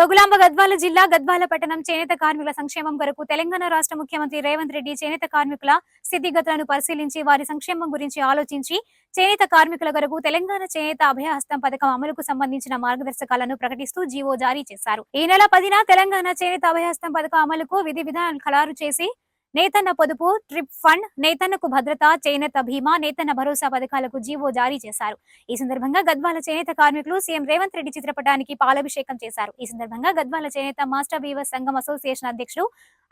జోగులాంబ గద్వాల జిల్లా గద్వాల పట్టణం చేనేత కార్మికుల సంక్షేమం కొరకు తెలంగాణ రాష్ట్ర ముఖ్యమంత్రి రేవంత్ రెడ్డి చేనేత కార్మికుల స్థితిగతులను పరిశీలించి వారి సంక్షేమం గురించి ఆలోచించి చేనేత కార్మికుల కొరకు తెలంగాణ చేనేత అభయహస్తం పథకం అమలుకు సంబంధించిన మార్గదర్శకాలను ప్రకటిస్తూ జీవో జారీ చేశారు. ఈ నెల 10న తెలంగాణ చేనేత అభయహస్తం పథకం అమలుకు విధి విధానాలు ఖరారు చేసి నేతన్న పొదుపు, ట్రిప్ ఫండ్, నేతన్నకు భద్రత, చేనేత బీమా, నేతన్న భరోసా పథకాలకు జీవో జారీ చేశారు. ఈ సందర్భంగా గద్వాల చేనేత కార్మికులు సీఎం రేవంత్ రెడ్డి చిత్రపటానికి పాలాభిషేకం చేశారు. ఈ సందర్భంగా గద్వాల చేనేత మాస్టర్ వీవర్స్ సంఘం అసోసియేషన్ అధ్యక్షుడు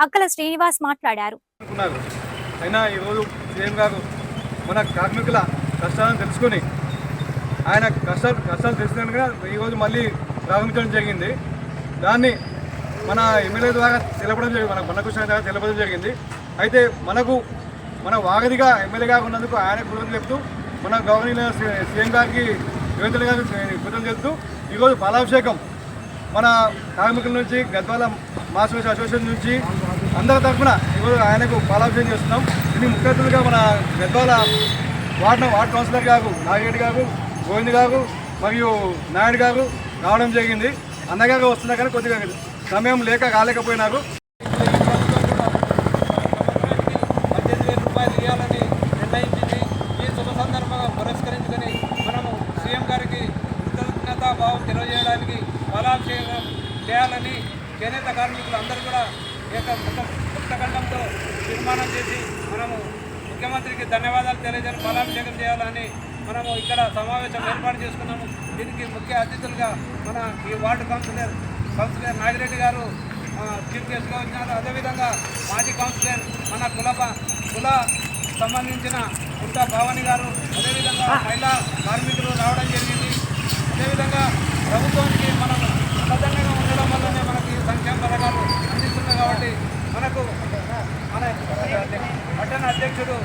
అక్కల శ్రీనివాస్ మాట్లాడారు. మన కార్మికుల కష్టాలను తెలుసుకొని ఆయన కష్టాలు తెలిసినట్టుగా ఈరోజు మళ్ళీ ప్రారంభించడం జరిగింది. దాన్ని మన ఎమ్మెల్యే ద్వారా తెలపడం జరిగింది, మన బండకృష్ణ ద్వారా తెలపడం జరిగింది. అయితే మన వాగదిగా ఎమ్మెల్యేగా ఉన్నందుకు ఆయన కృతజ్ఞతలు చెప్తూ, మన గవర్నర్ సీఎం గారికి రేవంత్ రెడ్డి గారికి కృతజ్ఞతలు చెప్తూ ఈరోజు పాలాభిషేకం మన కార్మికుల నుంచి గద్వాల మాస్టర్స్ అసోసియేషన్ నుంచి అందరి తరఫున ఈరోజు ఆయనకు పాలాభిషేకం చేస్తున్నాం. దీన్ని ముఖ్య అతిథులుగా మన గద్వాల వార్డ్ కౌన్సిలర్ గారు నాగిరెడ్డి గారు, గోవింద్ గారు మరియు నాయుడు గారు రావడం జరిగింది. అన్నగారు వస్తున్నా కానీ కొద్దిగా సమయం రాలేకపోయినారు. 18,000 రూపాయలు ఇవ్వాలని నిర్ణయించింది. ఈ శుభ సందర్భంగా పురస్కరించుకొని మనము సీఎం గారికి కృతజ్ఞతాభావం తెలియజేయడానికి పాలాభిషేకం చేయాలని చేనేత కార్మికులు అందరూ కూడా ముక్తకంఠంతో తీర్మానం చేసి మనము ముఖ్యమంత్రికి ధన్యవాదాలు తెలియజేయాలని పాలాభిషేకం చేయాలని మనము ఇక్కడ సమావేశం ఏర్పాటు చేసుకున్నాము. దీనికి ముఖ్య అతిథులుగా మన ఈ వార్డు కౌన్సిలర్ నాగిరెడ్డి గారు చీఫ్ గెస్ట్గా వచ్చినారు. అదేవిధంగా మాజీ కౌన్సిలర్ మన కుల సంబంధించిన గుట్ట భావని గారు, అదేవిధంగా మహిళా కార్మికులు రావడం జరిగింది. అదేవిధంగా ప్రభుత్వానికి మనం సదండంగా ఉండడం వల్లనే మనకి సంక్షేమ పథకాలు అందిస్తున్నాయి. కాబట్టి మనకు మన పట్టణ అధ్యక్షుడు